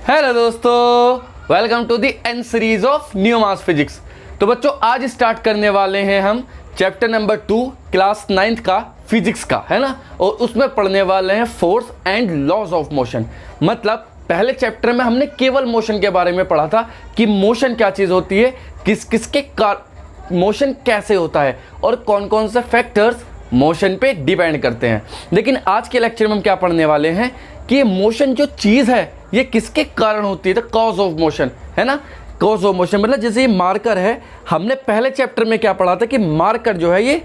Hello दोस्तों, welcome to the N series of new mass physics. तो बच्चों आज स्टार्ट करने वाले हैं हम चैप्टर नंबर 2 क्लास 9th का फिजिक्स का, है ना। और उसमें पढ़ने वाले हैं force and laws of motion. मतलब पहले चैप्टर में हमने केवल मोशन के बारे में पढ़ा था कि मोशन क्या चीज़ होती है, किस किस के मोशन कैसे होता है और कौन कौन से फैक्टर्स मोशन पे डिपेंड करते हैं। लेकिन आज के लेक्चर में हम क्या पढ़ने वाले हैं कि मोशन जो चीज़ है ये किसके कारण होती है, द कॉज ऑफ मोशन, है ना। कॉज ऑफ मोशन मतलब जैसे ये मार्कर है, हमने पहले चैप्टर में क्या पढ़ा था कि मार्कर जो है ये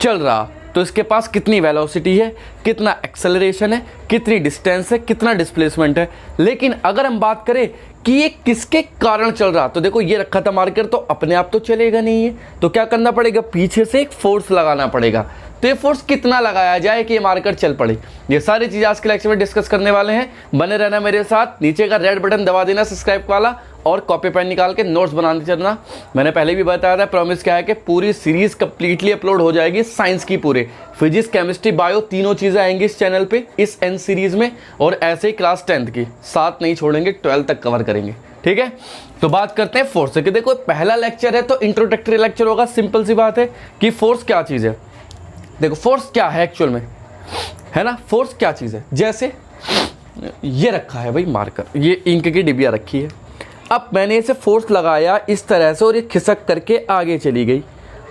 चल रहा, तो इसके पास कितनी वेलोसिटी है, कितना एक्सेलरेशन है, कितनी डिस्टेंस है, कितना डिस्प्लेसमेंट है। लेकिन अगर हम बात करें कि ये किसके कारण चल रहा, तो देखो ये रखा था मार्कर, तो अपने आप तो चलेगा नहीं है, तो क्या करना पड़ेगा, पीछे से एक फोर्स लगाना पड़ेगा। तो ये फोर्स कितना लगाया जाए कि ये मार्कर चल पड़े, ये सारी चीज़ आज के लेक्चर में डिस्कस करने वाले हैं। बने रहना मेरे साथ, नीचे का रेड बटन दबा देना सब्सक्राइब वाला, और कॉपी पेन निकाल के नोट्स बनाते चलना। मैंने पहले भी बताया था, प्रॉमिस क्या है कि पूरी सीरीज कंप्लीटली अपलोड हो जाएगी साइंस की, पूरे फिजिक्स केमिस्ट्री बायो तीनों चीज़ें आएंगी इस चैनल पे इस एन सीरीज में। और ऐसे ही क्लास 10th की साथ नहीं छोड़ेंगे, 12th तक कवर करेंगे, ठीक है। तो बात करते हैं फोर्स की। देखो पहला लेक्चर है तो इंट्रोडक्टरी लेक्चर होगा, सिंपल सी बात है कि फोर्स क्या चीज़ है। देखो फोर्स क्या है एक्चुअल में, है ना। फोर्स क्या चीज़ है, जैसे ये रखा है भाई मार्कर, ये इंक की डिबिया रखी है। अब मैंने इसे फोर्स लगाया इस तरह से और ये खिसक करके आगे चली गई,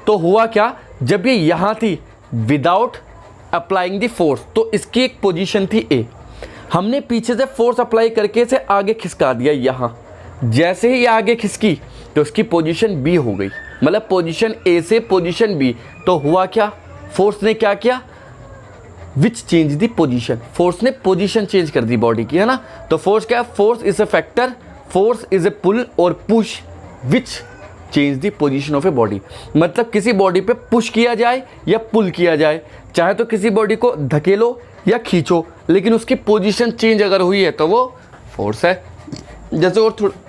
तो हुआ क्या, जब ये यहाँ थी विदाउट अप्लाइंग द फोर्स, तो इसकी एक पोजीशन थी ए, हमने पीछे से फोर्स अप्लाई करके इसे आगे खिसका दिया यहाँ। जैसे ही ये आगे खिसकी तो इसकी पोजीशन बी हो गई, मतलब पोजीशन ए से पोजीशन बी। तो हुआ क्या, फोर्स ने क्या किया, विच चेंज दी पोजीशन, फोर्स ने पोजीशन चेंज कर दी बॉडी की, है ना। तो फोर्स क्या है, force is a factor, force is a pull और push which change the position of a body. मतलब किसी बॉडी पे पुश किया जाए या पुल किया जाए, चाहे तो किसी बॉडी को धकेलो या खींचो, लेकिन उसकी पोजीशन चेंज अगर हुई है तो वो फोर्स है। जैसे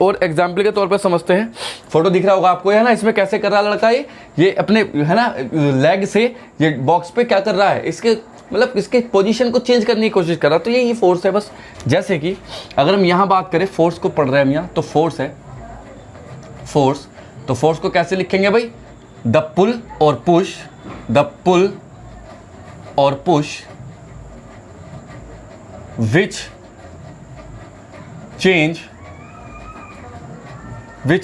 और एग्जाम्पल के तौर पे समझते हैं, फोटो दिख रहा होगा आपको, है ना। इसमें कैसे कर रहा लड़का, ये अपने, है ना, लेग से ये बॉक्स पे क्या कर रहा है, इसके मतलब इसके पोजीशन को चेंज करने की कोशिश कर रहा, तो ये फोर्स है बस। जैसे कि अगर हम यहाँ बात करें, फोर्स को पढ़ रहे हैं हम यहाँ, तो फोर्स है फोर्स। तो फोर्स को कैसे लिखेंगे भाई, द पुल और पुश, द पुल और push which change the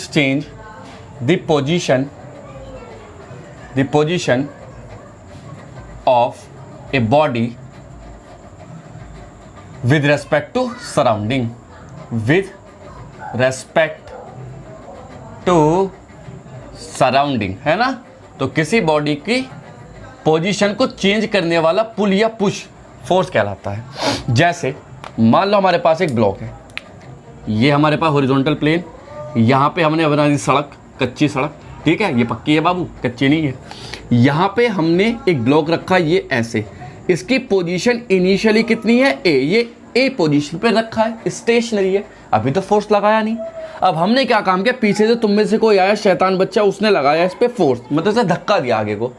position of a body with respect to surrounding, with respect to surrounding, है ना। तो किसी बॉडी की पोजीशन को चेंज करने वाला पुल या पुश फोर्स कहलाता है। जैसे मान लो हमारे पास एक ब्लॉक है, ये हमारे पास हॉरिजॉन्टल प्लेन, यहाँ पे हमने बना दी सड़क, कच्ची सड़क, ठीक है, ये पक्की है बाबू, कच्ची नहीं है। यहाँ पे हमने एक ब्लॉक रखा, ये ऐसे, इसकी पोजीशन इनिशियली कितनी है, ए, ये ए पोजीशन पे रखा है, स्टेशनरी है, अभी तो फोर्स लगाया नहीं। अब हमने क्या काम किया, पीछे से तुम में से कोई आया शैतान बच्चा, उसने लगाया इस पे फोर्स, मतलब से धक्का दिया आगे को।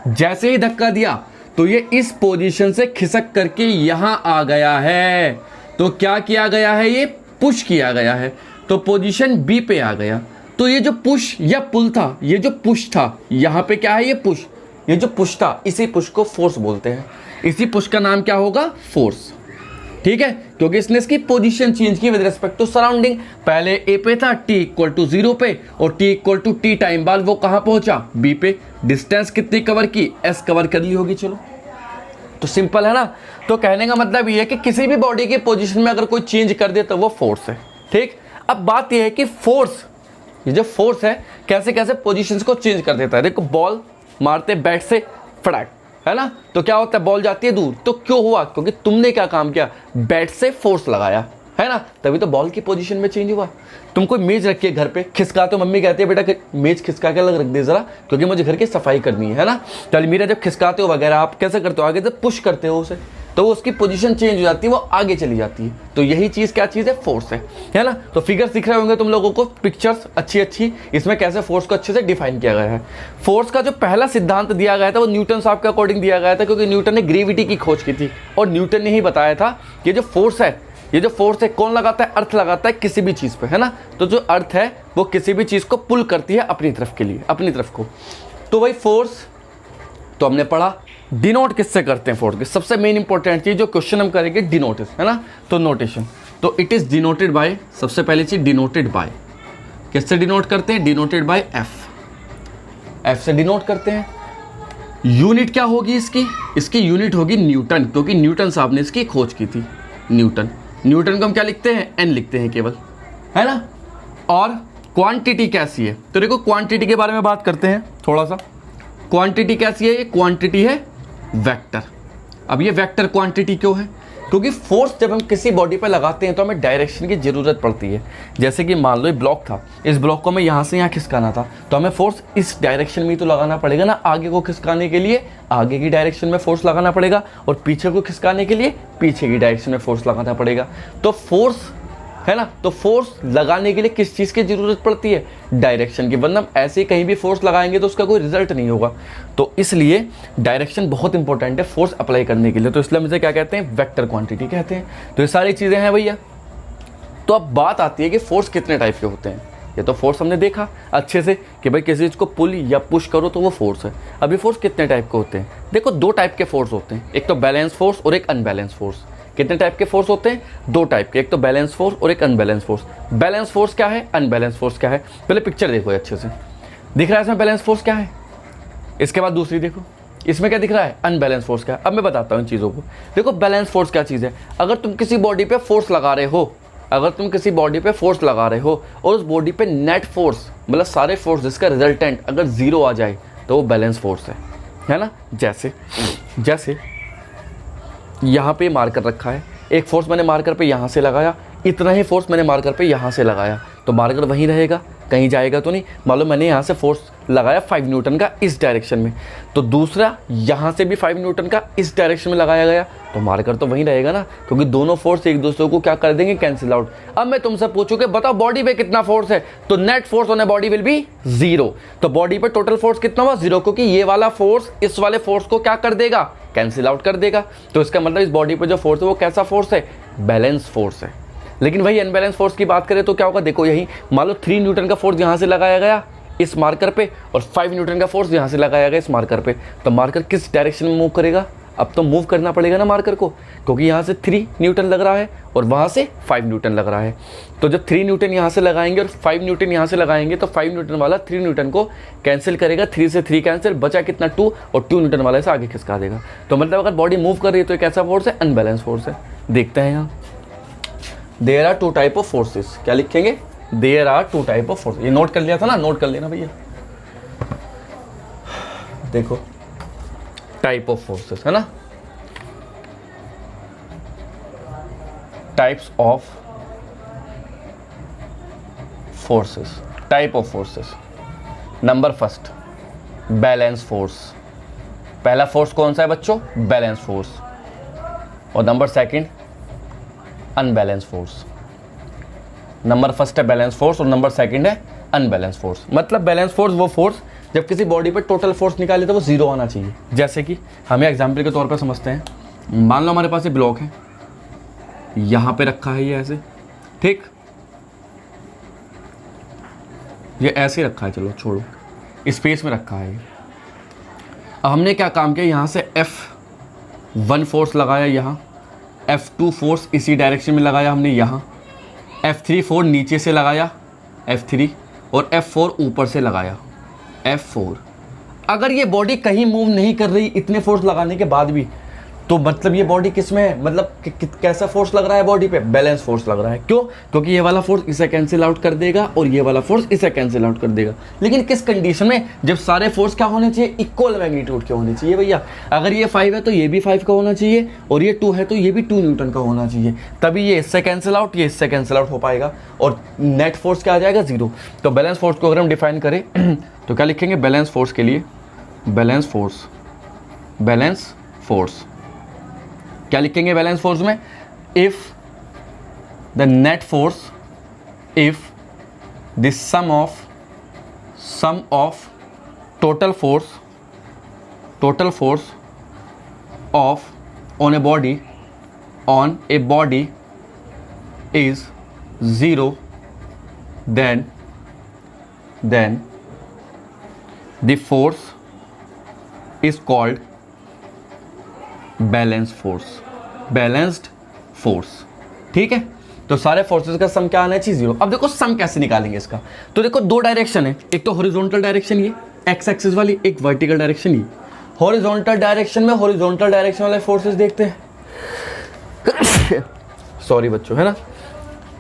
जैसे ही धक्का दिया तो ये इस पोजीशन से खिसक करके यहाँ आ गया है, तो क्या किया गया है, ये पुश किया गया है, तो पोजीशन बी पे आ गया। तो ये जो पुश या पुल था, ये जो पुश था, यहाँ पे क्या है, ये पुश, ये जो पुश था, इसी पुश को फोर्स बोलते हैं। इसी पुश का नाम क्या होगा, फोर्स, ठीक है, क्योंकि इसने इसकी पोजीशन चेंज की विद रिस्पेक्ट टू सराउंडिंग। पहले ए पे था, टी इक्वल टू 0 पे, और T equal to T time बाद वो कहाँ पहुंचा, बी पे। डिस्टेंस कितनी कवर की, एस कवर कर ली होगी, चलो तो सिंपल है ना। तो कहने का मतलब ये है कि किसी भी बॉडी की पोजीशन में अगर कोई चेंज कर दे तो वो फोर्स है, ठीक। अब बात ये है कि फोर्स, ये जो फोर्स है कैसे कैसे पोजीशंस को चेंज कर देता है। देखो बॉल मारते बैट से फटाक, है ना, तो क्या होता है, बॉल जाती है दूर, तो क्यों हुआ, क्योंकि तुमने क्या काम किया, बैट से फोर्स लगाया, है ना, तभी तो बॉल की पोजीशन में चेंज हुआ। तुम कोई मेज रखिए घर पे, खिसकाते हो, मम्मी कहती है बेटा मेज खिसका के अलग रख दे जरा, क्योंकि मुझे घर की सफाई करनी है ना। तो अलमीरा जब खिसकाते हो वगैरह, आप कैसे करते हो, आगे से पुश करते हो उसे, तो वो उसकी पोजीशन चेंज हो जाती है, वो आगे चली जाती है। तो यही चीज़ क्या चीज़ है, फोर्स है ना। तो फिगर्स दिख रहे होंगे तुम लोगों को, पिक्चर्स अच्छी, इसमें कैसे फोर्स को अच्छे से डिफाइन किया गया है। फोर्स का जो पहला सिद्धांत दिया गया था वो न्यूटन साहब के अकॉर्डिंग दिया गया था, क्योंकि न्यूटन ने ग्रेविटी की खोज की थी और न्यूटन ने ही बताया था कि जो फोर्स है ये जो फोर्स है कौन लगाता है? अर्थ लगाता है किसी भी चीज़ पे, है ना। तो जो अर्थ है वो किसी भी चीज़ को पुल करती है अपनी तरफ के लिए, अपनी तरफ को। तो वही फोर्स तो हमने पढ़ा। डिनोट किससे करते हैं फोर्स के? सबसे मेन इंपॉर्टेंट चीज़ जो क्वेश्चन हम करेंगे डिनोट, है ना। तो नोटेशन, तो इट इज़ डिनोटेड बाय, सबसे पहली चीज़ डिनोटेड बाय, किससे डिनोट करते हैं? डिनोटेड बाय एफ से डिनोट करते हैं। यूनिट क्या होगी इसकी? इसकी यूनिट होगी न्यूटन, क्योंकि न्यूटन साहब ने इसकी खोज की थी। न्यूटन को हम क्या लिखते हैं? एन लिखते हैं केवल, है ना। और क्वांटिटी कैसी है? तो देखो क्वांटिटी के बारे में बात करते हैं थोड़ा सा। क्वांटिटी कैसी है? ये क्वांटिटी है वेक्टर। अब ये वेक्टर क्वांटिटी क्यों है? क्योंकि फोर्स जब हम किसी बॉडी पर लगाते हैं तो हमें डायरेक्शन की ज़रूरत पड़ती है। जैसे कि मान लो ये ब्लॉक था, इस ब्लॉक को हमें यहाँ से यहाँ खिसकाना था, तो हमें फोर्स इस डायरेक्शन में ही तो लगाना पड़ेगा ना। आगे को खिसकाने के लिए आगे की डायरेक्शन में फोर्स लगाना पड़ेगा, और पीछे को खिसकाने के लिए पीछे की डायरेक्शन में फोर्स लगाना पड़ेगा। तो फोर्स है ना, तो फोर्स लगाने के लिए किस चीज़ की ज़रूरत पड़ती है? डायरेक्शन की। वरना ऐसे ही कहीं भी फोर्स लगाएंगे तो उसका कोई रिजल्ट नहीं होगा। तो इसलिए डायरेक्शन बहुत इंपॉर्टेंट है फोर्स अप्लाई करने के लिए। तो इसलिए हम इसे क्या कहते हैं? वेक्टर क्वांटिटी कहते हैं। तो ये सारी चीज़ें हैं भैया। तो अब बात आती है कि फोर्स कितने टाइप के होते हैं। ये तो फोर्स हमने देखा अच्छे से कि भाई किसी चीज़ को पुल या पुश करो तो वो फोर्स है। अब ये फोर्स कितने टाइप के होते हैं? देखो दो टाइप के फोर्स होते हैं, एक तो बैलेंस फोर्स और एक अनबैलेंस फोर्स। कितने टाइप के फोर्स होते हैं? दो टाइप के, एक तो बैलेंस फोर्स और एक अनबैलेंस फोर्स। बैलेंस फोर्स क्या है? अनबैलेंस फोर्स क्या है? पहले पिक्चर देखो अच्छे से, दिख रहा है इसमें बैलेंस फोर्स क्या है। इसके बाद दूसरी देखो, इसमें क्या दिख रहा है? अनबैलेंस फोर्स क्या है। अब मैं बताता हूँ इन चीज़ों को। देखो बैलेंस फोर्स क्या चीज़ है? अगर तुम किसी बॉडी पे फोर्स लगा रहे हो, अगर तुम किसी बॉडी पे फोर्स लगा रहे हो और उस बॉडी पे नेट फोर्स मतलब सारे फोर्स जिसका रिजल्टेंट अगर जीरो आ जाए तो वो बैलेंस फोर्स है ना। जैसे यहाँ पे मार्कर रखा है, एक फोर्स मैंने मार्कर पे यहाँ से लगाया, इतना ही फोर्स मैंने मार्कर पे यहाँ से लगाया, तो मार्कर वहीं रहेगा, कहीं जाएगा तो नहीं। मान लो मैंने यहाँ से फोर्स लगाया 5 न्यूटन का इस डायरेक्शन में, तो दूसरा यहाँ से भी 5 न्यूटन का इस डायरेक्शन में लगाया गया, तो मार्कर तो वहीं रहेगा ना, क्योंकि दोनों फोर्स एक दूसरे को क्या कर देंगे? Cancel out. अब मैं तुमसे पूछूं कि बताओ बॉडी पे कितना फोर्स है, तो net force on a body will be 0। तो बॉडी पे टोटल फोर्स कितना हुआ? 0, क्योंकि ये वाला फोर्स इस वाले फोर्स को क्या कर देगा? कैंसिल आउट कर देगा। तो इसका मतलब इस बॉडी पे जो फोर्स है वो कैसा फोर्स है? बैलेंस फोर्स है। लेकिन वही अनबैलेंस फोर्स की बात करें तो क्या होगा? देखो यही मान लो 3 न्यूटन का फोर्स यहाँ से लगाया गया इस मार्कर पे, और 5 न्यूटन का फोर्स यहाँ से लगाया गया इस मार्कर पे, तो मार्कर किस डायरेक्शन में मूव करेगा? अब तो मूव करना पड़ेगा ना मार्कर को, क्योंकि यहाँ से 3 न्यूटन लग रहा है और वहाँ से 5 न्यूटन लग रहा है। तो जब 3 न्यूटन यहाँ से लगाएंगे और 5 न्यूटन यहाँ से लगाएंगे तो 5 न्यूटन वाला 3 न्यूटन को कैंसिल करेगा, 3 से 3 कैंसिल, बचा कितना 2, और 2 न्यूटन वाला से आगे खिसका देगा। तो मतलब अगर बॉडी मूव कर रही है तो एक ऐसा फोर्स है? अनबैलेंस फोर्स है। देखते हैं यहाँ, there are 2 type of forces. क्या लिखेंगे? There are 2 type of force. ये नोट कर लिया था ना, नोट कर लेना भैया। देखो टाइप ऑफ फोर्सेस है ना, types of forces, type of forces. Number first balance force. पहला फोर्स कौन सा है बच्चों? Balance force. और number second unbalance force. Number first है बैलेंस फोर्स और नंबर सेकंड है अनबैलेंस फोर्स। मतलब बैलेंस फोर्स वो फोर्स जब किसी बॉडी पे टोटल फोर्स निकाले तो वो 0 आना चाहिए। जैसे कि हमें एग्जांपल के तौर पे समझते हैं, मान लो हमारे पास ये ब्लॉक है, यहाँ पे रखा है ये ऐसे, ठीक, ये ऐसे रखा है, चलो छोड़ो, स्पेस में रखा है। अब हमने क्या काम किया, यहाँ से F1 फोर्स लगाया, यहाँ F2 फोर्स इसी डायरेक्शन में लगाया हमने, यहाँ F3 फोर्स नीचे से लगाया F3, और F4 ऊपर से लगाया F4। अगर ये बॉडी कहीं मूव नहीं कर रही इतने फोर्स लगाने के बाद भी, तो मतलब ये बॉडी किस में है? मतलब कैसा फोर्स लग रहा है बॉडी पे? बैलेंस फोर्स लग रहा है। क्यों? क्योंकि ये वाला फोर्स इसे कैंसिल आउट कर देगा और ये वाला फोर्स इसे कैंसिल आउट कर देगा। लेकिन किस कंडीशन में? जब सारे फोर्स क्या होने चाहिए? इक्वल मैग्नीट्यूड के होने चाहिए भैया। अगर ये 5 है तो ये भी 5 का होना चाहिए, और ये 2 है तो ये भी 2 न्यूटन का होना चाहिए, तभी ये इससे कैंसिल आउट, ये इससे कैंसिल आउट हो पाएगा, और नेट फोर्स क्या आ जाएगा? 0। तो बैलेंस फोर्स को अगर हम डिफाइन करें तो क्या लिखेंगे बैलेंस फोर्स के लिए? बैलेंस फोर्स क्या लिखेंगे बैलेंस फोर्स में? If the net force, if the sum of total force of on a body is 0, then the force is called balanced force. ठीक है, तो सारे फोर्सेस का सम क्या आना चाहिए 0. अब देखो सम कैसे निकालेंगे इसका. तो देखो दो डायरेक्शन है, एक तो हॉरिजॉन्टल डायरेक्शन ये एक्स एक्सिस वाली, एक वर्टिकल डायरेक्शन ये. हॉरिजॉन्टल डायरेक्शन में हॉरिजॉन्टल डायरेक्शन वाले फोर्सेस देखते हैं. सॉरी बच्चों, है ना.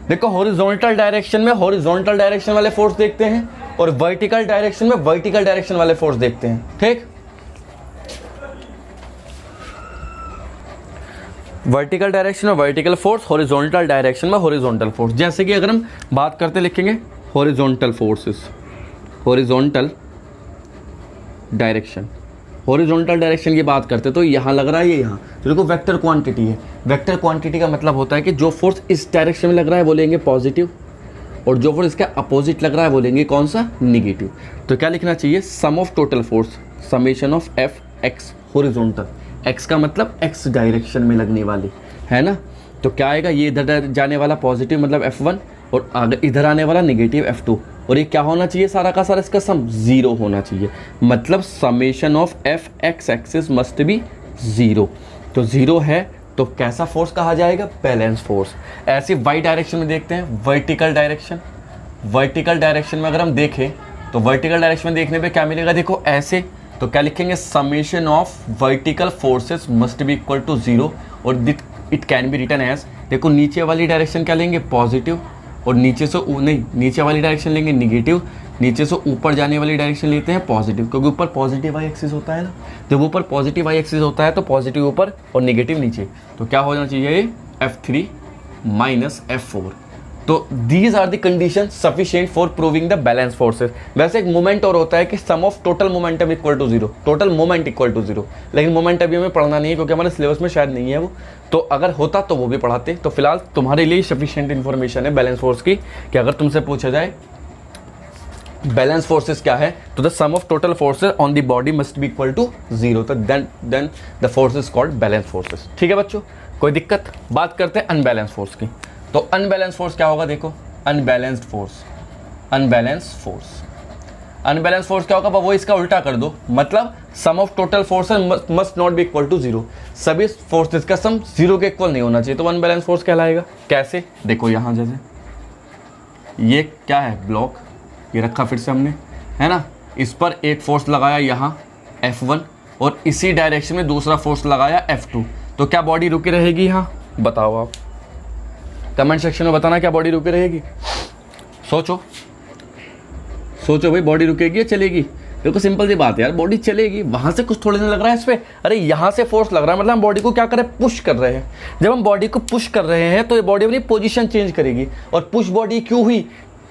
देखो हॉरिजॉन्टल डायरेक्शन में हॉरिजॉन्टल डायरेक्शन वाले फोर्स देखते हैं और वर्टिकल डायरेक्शन में वर्टिकल डायरेक्शन वाले फोर्स देखते हैं. ठीक, वर्टिकल डायरेक्शन में वर्टिकल फोर्स, हॉरिजॉन्टल डायरेक्शन में हॉरिजॉन्टल फोर्स. जैसे कि अगर हम बात करते लिखेंगे horizontal forces, horizontal direction, horizontal direction की बात करते तो यहाँ लग रहा है ये यहाँ. तो देखो वेक्टर क्वांटिटी है. वेक्टर क्वांटिटी का मतलब होता है कि जो फोर्स इस डायरेक्शन में लग रहा है वो लेंगे पॉजिटिव, और जो फोर्स इसका अपोजिट लग रहा है वो लेंगे कौन सा, निगेटिव. तो क्या लिखना चाहिए, sum of total force summation of F X horizontal. X का मतलब एक्स डायरेक्शन में लगने वाली, है ना. तो क्या आएगा, ये इधर जाने वाला पॉजिटिव मतलब F1 और आगे इधर आने वाला निगेटिव F2. और ये क्या होना चाहिए, सारा का सारा इसका सम 0 होना चाहिए. मतलब summation of F x axis must be 0. तो 0 है तो कैसा फोर्स कहा जाएगा, बैलेंस फोर्स. ऐसे वाई डायरेक्शन में देखते हैं, वर्टिकल डायरेक्शन. वर्टिकल डायरेक्शन में अगर हम देखें तो वर्टिकल डायरेक्शन में देखने पे क्या मिलेगा, देखो ऐसे. तो क्या लिखेंगे, summation of vertical forces must be equal to 0 और it can be written as. देखो नीचे वाली डायरेक्शन क्या लेंगे, पॉजिटिव, और नीचे से नहीं, नीचे वाली डायरेक्शन लेंगे निगेटिव, नीचे से ऊपर जाने वाली डायरेक्शन लेते हैं पॉजिटिव, क्योंकि ऊपर पॉजिटिव वाई एक्सिस होता है ना. जब ऊपर पॉजिटिव वाई एक्सिस होता है तो पॉजिटिव ऊपर और निगेटिव नीचे. तो क्या होना चाहिए, F3 माइनस F4. तो these are the condition sufficient for proving the balance forces. वैसे एक मोमेंट और होता है कि sum of total momentum equal to 0, total moment equal to 0. लेकिन मोमेंट अभी हमें पढ़ना नहीं है क्योंकि हमारे सिलेबस में शायद नहीं है वो. तो अगर होता तो वो भी पढ़ाते. तो फिलहाल तुम्हारे लिए सफिशिएंट इन्फॉर्मेशन है बैलेंस फोर्स की, कि अगर तुमसे पूछा जाए बैलेंस फोर्सेस क्या है, तो the sum of total forces on the body must be equal to 0. तो then the force is called balance forces. ठीक है बच्चों, कोई दिक्कत. बात करते हैं अनबैलेंस फोर्स की. तो अनबैलेंस फोर्स क्या होगा, देखो unbalanced force, unbalanced force. Unbalance force क्या होगा, वो इसका उल्टा कर दो. मतलब sum of total forces must not be equal to 0. सभी फोर्सेस का सम 0 के इक्वल नहीं होना चाहिए, तो अनबैलेंस फोर्स कहलाएगा. कैसे, देखो यहाँ जैसे ये क्या है, ब्लॉक ये रखा फिर से हमने, है ना. इस पर एक फोर्स लगाया यहाँ F1 और इसी डायरेक्शन में दूसरा फोर्स लगाया F2. तो क्या बॉडी रुकी रहेगी यहाँ, बताओ आप कमेंट सेक्शन में बताना, क्या बॉडी रुकी रहेगी. सोचो सोचो भाई, बॉडी रुकेगी या चलेगी. देखो सिंपल सी बात है यार, बॉडी चलेगी. वहाँ से कुछ थोड़ी नहीं लग रहा है इस पर, अरे यहाँ से फोर्स लग रहा है, मतलब हम बॉडी को क्या कर रहे हैं, पुश कर रहे हैं. जब हम बॉडी को पुश कर रहे हैं तो ये बॉडी अपनी पोजीशन चेंज करेगी. और पुश बॉडी क्यों हुई,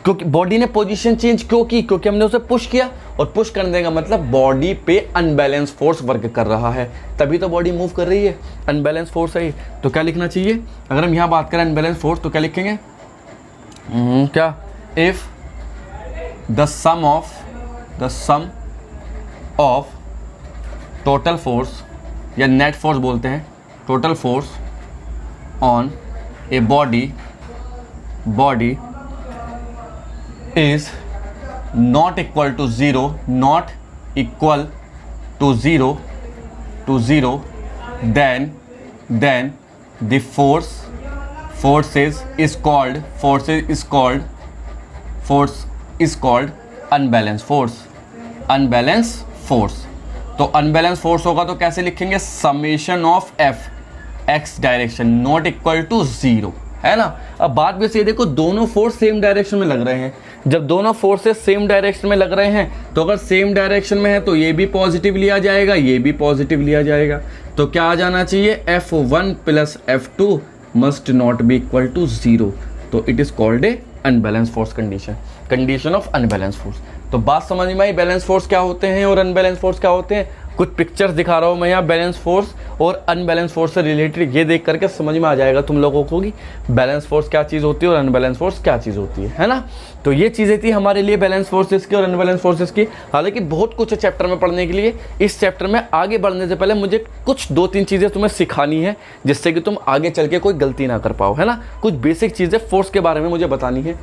क्योंकि बॉडी ने पोजीशन चेंज क्यों की, क्योंकि हमने उसे पुश किया. और पुश करने का मतलब बॉडी पे अनबैलेंस फोर्स वर्क कर रहा है, तभी तो बॉडी मूव कर रही है. अनबैलेंस फोर्स है. तो क्या लिखना चाहिए, अगर हम यहाँ बात करें अनबैलेंस फोर्स तो क्या लिखेंगे, क्या, if the sum of total force या नेट फोर्स बोलते हैं, total force on a body is not equal to 0, not equal to 0, then the force is called unbalanced force. तो अनबैलेंस फोर्स होगा तो कैसे लिखेंगे, summation of F X direction not equal to 0, है ना. अब बात भी सही, देखो दोनों फोर्स सेम डायरेक्शन में लग रहे हैं. जब दोनों फोर्सेस सेम डायरेक्शन में लग रहे हैं तो अगर सेम डायरेक्शन में है तो ये भी पॉजिटिव लिया जाएगा, ये भी पॉजिटिव लिया जाएगा. तो क्या आ जाना चाहिए, F1 plus F2 must not be equal to 0. तो it is called a unbalance force condition of unbalance force. तो बात समझ में आई, बैलेंस फोर्स क्या होते हैं और अनबैलेंस फोर्स क्या होते हैं. कुछ पिक्चर्स दिखा रहा हूँ मैं यहाँ बैलेंस फोर्स और अनबैलेंस फोर्स से रिलेटेड, ये देख करके समझ में आ जाएगा तुम लोगों को कि बैलेंस फोर्स क्या चीज़ होती है और अनबैलेंस फोर्स क्या चीज़ होती है ना। तो ये चीज़ें थी हमारे लिए बैलेंस फोर्सेस की और अनबैलेंस फोर्सेस की। हालांकि बहुत कुछ है चैप्टर में पढ़ने के लिए। इस चैप्टर में आगे बढ़ने से पहले मुझे कुछ 2-3 चीज़ें तुम्हें सिखानी है जिससे कि तुम आगे चल के कोई गलती ना कर पाओ, है ना। कुछ बेसिक चीज़ें फोर्स के बारे में मुझे बतानी है।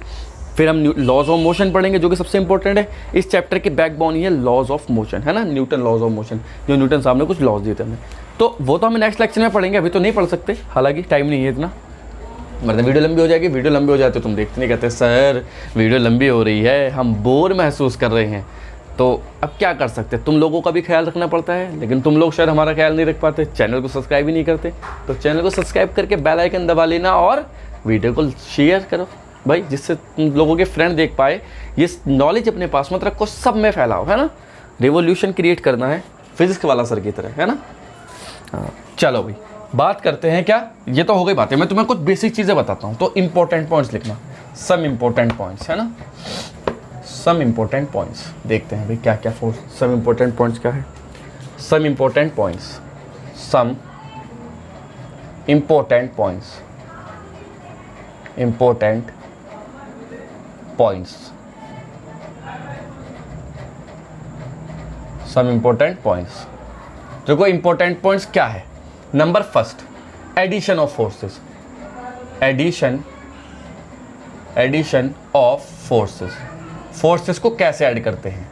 फिर हम लॉज ऑफ मोशन पढ़ेंगे जो कि सबसे इंपॉर्टेंट है। इस चैप्टर की बैकबोन ही है लॉज ऑफ मोशन, है ना, न्यूटन लॉज ऑफ मोशन, जो न्यूटन साहब ने कुछ लॉज दिए थे हमें। तो वो तो हमें नेक्स्ट लेक्चर में पढ़ेंगे, अभी तो नहीं पढ़ सकते, हालांकि टाइम नहीं है इतना, मतलब वीडियो लंबी हो जाएगी। वीडियो लंबी हो जाती है तुम देखते नहीं, कहते सर वीडियो लंबी हो रही है, हम बोर महसूस कर रहे हैं। तो अब क्या कर सकते, तुम लोगों का भी ख्याल रखना पड़ता है, लेकिन तुम लोग शायद हमारा ख्याल नहीं रख पाते, चैनल को सब्सक्राइब ही नहीं करते। तो चैनल को सब्सक्राइब करके बेल आइकन दबा लेना और वीडियो को शेयर करो भाई, जिससे तुम लोगों के फ्रेंड देख पाए। ये नॉलेज अपने पास मत रखो, सब में फैलाओ, है ना। रिवॉल्यूशन क्रिएट करना है फिजिक्स वाला सर की तरह, है ना। हाँ चलो भाई बात करते हैं क्या, ये तो हो गई बातें। मैं तुम्हें कुछ बेसिक चीज़ें बताता हूँ, तो इंपॉर्टेंट पॉइंट्स लिखना, सम इंपॉर्टेंट पॉइंट्स, है ना। सम इंपॉर्टेंट पॉइंट्स देखते हैं भाई क्या क्या फोर्स, सम इंपॉर्टेंट पॉइंट्स क्या है। Some important points, some important points, important points, some important points. देखो इंपॉर्टेंट पॉइंट्स क्या है। Number first, addition of forces, addition of forces. Forces को कैसे ऐड करते हैं,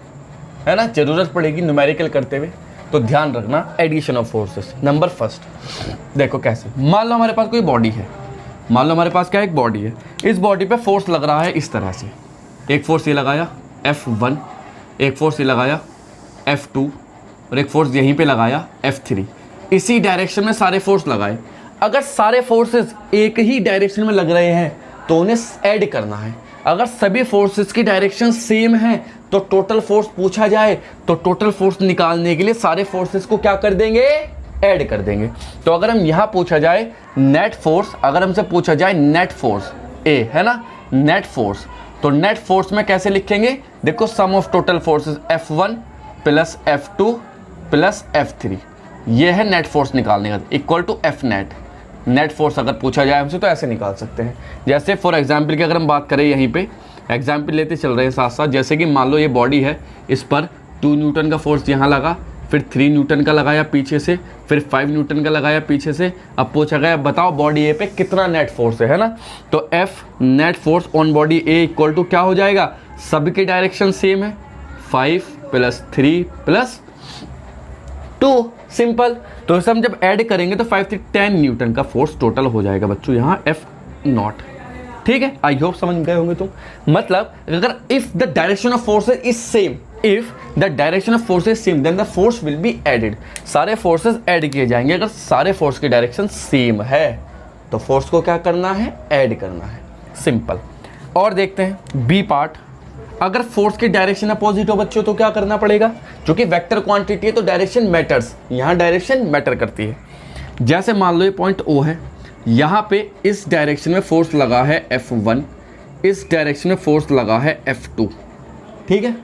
है ना, जरूरत पड़ेगी न्यूमेरिकल करते हुए, तो ध्यान रखना addition of forces. Number first देखो कैसे, मान लो हमारे पास कोई बॉडी है, मान लो हमारे पास क्या एक बॉडी है, इस बॉडी पे फोर्स लग रहा है इस तरह से, एक फोर्स ये लगाया F1, एक फोर्स ये लगाया F2 और एक फोर्स यहीं पे लगाया F3। इसी डायरेक्शन में सारे फोर्स लगाए। अगर सारे फोर्सेस एक ही डायरेक्शन में लग रहे हैं तो उन्हें ऐड करना है। अगर सभी फोर्सेस की डायरेक्शन सेम है तो टोटल फोर्स पूछा जाए तो टोटल फोर्स निकालने के लिए सारे फोर्सेस को क्या कर देंगे, ऐड कर देंगे। तो अगर हम यहाँ पूछा जाए नेट फोर्स, अगर हमसे पूछा जाए नेट फोर्स ए, है ना, नेट फोर्स, तो नेट फोर्स में कैसे लिखेंगे, देखो sum of total forces F1 plus F2 plus F3, ये है नेट फोर्स निकालने का, equal to F net. Net force अगर पूछा जाए हमसे तो ऐसे निकाल सकते हैं। जैसे फॉर एग्जाम्पल की अगर हम बात करें, यहीं पे एग्जाम्पल लेते चल रहे हैं साथ साथ, जैसे कि मान लो ये बॉडी है, इस पर 2 न्यूटन का फोर्स यहाँ लगा, फिर 3 न्यूटन का लगाया पीछे से, फिर 5 न्यूटन का लगाया पीछे से। अब पूछा गया बताओ बॉडी ए पे कितना नेट फोर्स है ना, तो F net force on body a equal to क्या हो जाएगा, सबकी डायरेक्शन सेम है, 5 + 3 + 2, सिंपल। तो इसे हम जब ऐड करेंगे तो 5 से 10 न्यूटन का फोर्स टोटल हो जाएगा बच्चों यहाँ F0, ठीक है। आई होप समझ गए होंगे तुम। मतलब अगर if the direction of forces is same, if the direction of forces same then the force will be added, सारे फोर्सेस ऐड किए जाएंगे। अगर सारे फोर्स की डायरेक्शन सेम है तो फोर्स को क्या करना है, ऐड करना है, सिंपल। और देखते हैं बी पार्ट, अगर फोर्स की डायरेक्शन अपोजिट हो बच्चों तो क्या करना पड़ेगा, क्योंकि वेक्टर क्वांटिटी है तो डायरेक्शन मैटर्स, यहाँ डायरेक्शन मैटर करती है। जैसे मान लो ये पॉइंट O है, यहाँ पे इस डायरेक्शन में फोर्स लगा है F1, इस डायरेक्शन में फोर्स लगा है F2, ठीक है।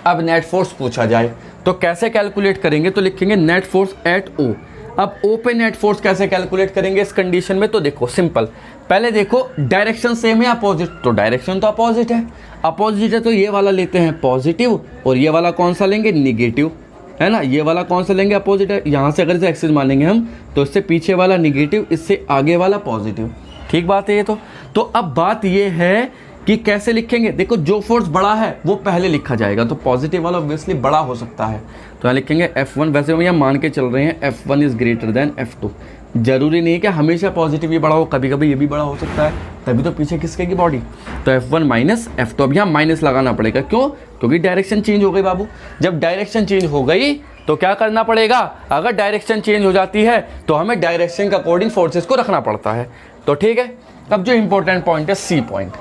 अब नेट फोर्स पूछा जाए तो कैसे कैलकुलेट करेंगे, तो लिखेंगे नेट फोर्स एट O। अब O पे नेट फोर्स कैसे कैलकुलेट करेंगे इस कंडीशन में, तो देखो सिंपल, पहले देखो डायरेक्शन सेम है अपोजिट, तो डायरेक्शन तो अपोजिट है, अपोजिट है तो ये वाला लेते हैं पॉजिटिव और ये वाला कौन सा लेंगे, निगेटिव, है ना। ये वाला कौन सा लेंगे, अपोजिट है, यहाँ से अगर इसे एक्सिस मानेंगे हम तो इससे पीछे वाला निगेटिव, इससे आगे वाला पॉजिटिव, ठीक बात है ये तो अब बात ये है कि कैसे लिखेंगे। देखो जो फोर्स बड़ा है वो पहले लिखा जाएगा, तो पॉजिटिव वाला ऑब्वियसली बड़ा हो सकता है, तो यहाँ लिखेंगे F1। वैसे हम यहाँ मान के चल रहे हैं F1 is greater than F2, जरूरी नहीं है कि हमेशा पॉजिटिव ही बड़ा हो, कभी कभी ये भी बड़ा हो सकता है, तभी तो पीछे किसके की बॉडी, तो F1 माइनस F2। अब यहाँ माइनस लगाना पड़ेगा, क्यों, क्योंकि डायरेक्शन चेंज हो गई बाबू। जब डायरेक्शन चेंज हो गई तो क्या करना पड़ेगा, अगर डायरेक्शन चेंज हो जाती है तो हमें डायरेक्शन के अकॉर्डिंग फोर्सेस को रखना पड़ता है, तो ठीक है। अब जो इंपॉर्टेंट पॉइंट है सी पॉइंट,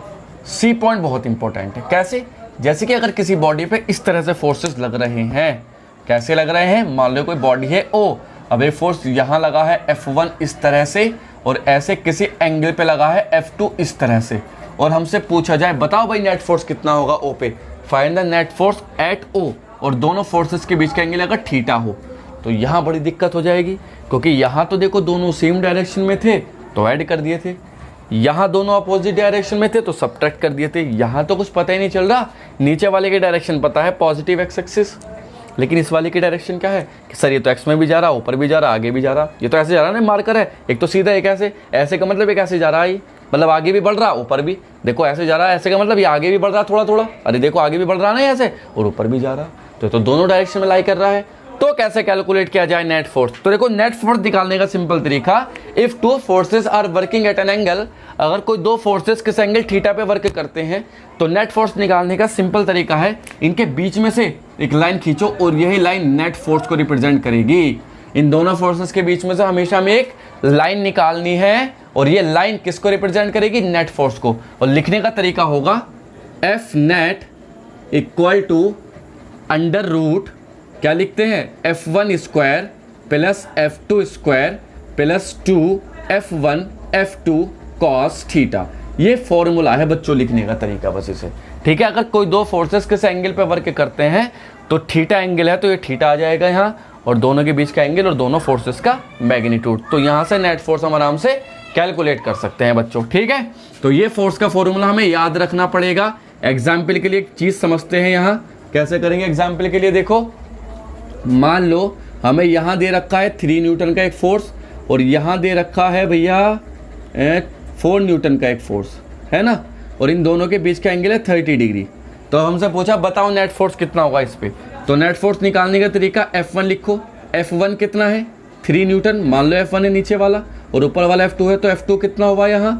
सी पॉइंट बहुत इंपॉर्टेंट है। कैसे, जैसे कि अगर किसी बॉडी पे इस तरह से फोर्सेस लग रहे हैं, कैसे लग रहे हैं, मान लो कोई बॉडी है O, अब ये फोर्स यहाँ लगा है F1 इस तरह से और ऐसे किसी एंगल पे लगा है F2 इस तरह से, और हमसे पूछा जाए बताओ भाई नेट फोर्स कितना होगा O पे, find the net force at O, और दोनों फोर्सेस के बीच का एंगल अगर थीटा हो तो यहाँ बड़ी दिक्कत हो जाएगी, क्योंकि यहाँ तो देखो दोनों सेम डायरेक्शन में थे तो ऐड कर दिए थे, यहाँ दोनों अपोजिट डायरेक्शन में थे तो सब्ट्रैक्ट कर दिए थे। यहाँ तो कुछ पता ही नहीं चल रहा, नीचे वाले की डायरेक्शन पता है पॉजिटिव एक्स एक्सिस, लेकिन इस वाले की डायरेक्शन क्या है कि सर ये तो एक्स में भी जा रहा, ऊपर भी जा रहा, आगे भी जा रहा। ये तो ऐसे जा रहा है ना, मार्कर है, एक तो सीधा एक ऐसे, ऐसे का मतलब एक ऐसे जा रहा है, मतलब आगे भी बढ़ रहा ऊपर भी, देखो ऐसे जा रहा है, ऐसे का मतलब ये आगे भी बढ़ रहा थोड़ा थोड़ा, अरे देखो आगे भी बढ़ रहा ना ऐसे, और ऊपर भी जा रहा, तो दोनों डायरेक्शन में लाई कर रहा है। तो कैसे कैलकुलेट किया जाए नेट फोर्स? तो देखो नेट फोर्स निकालने का सिंपल तरीका, if two forces are working at an angle, अगर कोई दो फोर्सेस किस एंगल थीटा पे वर्क करते हैं तो नेट फोर्स निकालने का सिंपल तरीका है, इनके बीच में से एक लाइन खींचो और यही लाइन नेट फोर्स को रिप्रेजेंट करेगी। इन दोनों फोर्सेस के बीच में से हमेशा हमें एक लाइन निकालनी है और ये लाइन किसको रिप्रेजेंट करेगी? नेट फोर्स को। और लिखने का तरीका होगा F net equal to under root, क्या लिखते हैं, F1 square plus F2 square plus 2F1 F2 cos theta. ये फॉर्मूला है बच्चों लिखने का तरीका बस इसे, ठीक है। अगर कोई दो फोर्सेस किस एंगल पे वर्क करते हैं तो थीटा एंगल है तो ये थीटा आ जाएगा यहाँ, और दोनों के बीच का एंगल और दोनों फोर्सेस का मैग्नीट्यूड, तो यहाँ से नेट फोर्स हम आराम से कैलकुलेट कर सकते हैं बच्चों, ठीक है। तो ये फोर्स का फॉर्मूला हमें याद रखना पड़ेगा। एग्जाम्पल के लिए एक चीज़ समझते हैं, यहाँ कैसे करेंगे एग्जाम्पल के लिए। देखो मान लो हमें यहाँ दे रखा है 3 न्यूटन का एक फोर्स और यहाँ दे रखा है भैया 4 न्यूटन का एक फोर्स, है ना, और इन दोनों के बीच का एंगल है 30 डिग्री। तो हमसे पूछा बताओ नेट फोर्स कितना होगा इस पे, तो नेट फोर्स निकालने का तरीका F1 लिखो। F1 कितना है? 3 न्यूटन, मान लो F1 है नीचे वाला और ऊपर वाला F2 है, तो F2 कितना हुआ यहाँ?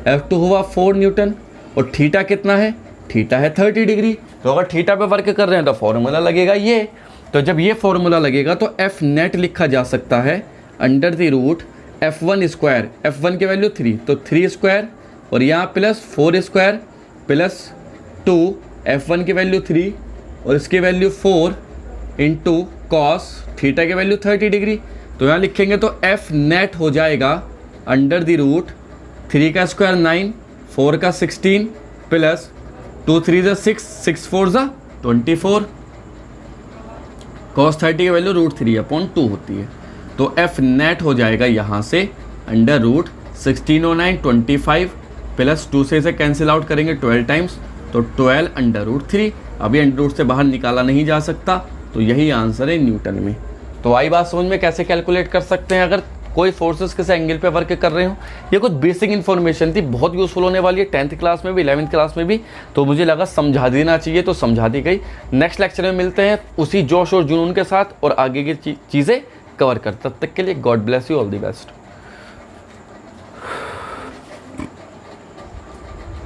F2 हुआ 4 न्यूटन। और थीटा कितना है? थीटा है 30 डिग्री। तो अगर थीटा पे वर्क कर रहे हैं तो फॉर्मूला लगेगा ये, तो जब ये फॉर्मूला लगेगा तो F नेट लिखा जा सकता है under the root F1 square, F1 की वैल्यू 3 तो 3 स्क्वायर और यहाँ प्लस 4 स्क्वायर प्लस 2, F1 की वैल्यू 3 और इसकी वैल्यू 4 इंटू कॉस थीटा की वैल्यू 30 डिग्री। तो यहाँ लिखेंगे तो F नेट हो जाएगा अंडर द रूट 3 का स्क्वायर 9, 4 का 16 प्लस 2 3 6, 6 4 24, cos 30 की वैल्यू √3/2 होती है। तो F नेट हो जाएगा यहाँ से अंडर रूट 16 और 9 25 प्लस 2 से इसे कैंसिल आउट करेंगे 12 टाइम्स, तो 12 अंडर रूट 3। अभी अंडर रूट से बाहर निकाला नहीं जा सकता, तो यही आंसर है न्यूटन में। तो आई बात समझ में कैसे कैलकुलेट कर सकते हैं अगर कोई फोर्सेस किस एंगल पे वर्क कर रहे हो। ये कुछ बेसिक इन्फॉर्मेशन थी, बहुत यूजफुल होने वाली है 10th क्लास में भी 11th क्लास में भी, तो मुझे लगा समझा देना चाहिए तो समझा दी गई। नेक्स्ट लेक्चर में मिलते हैं उसी जोश और जुनून के साथ और आगे की चीज़ें कवर कर, तब तक के लिए God bless you, all the best.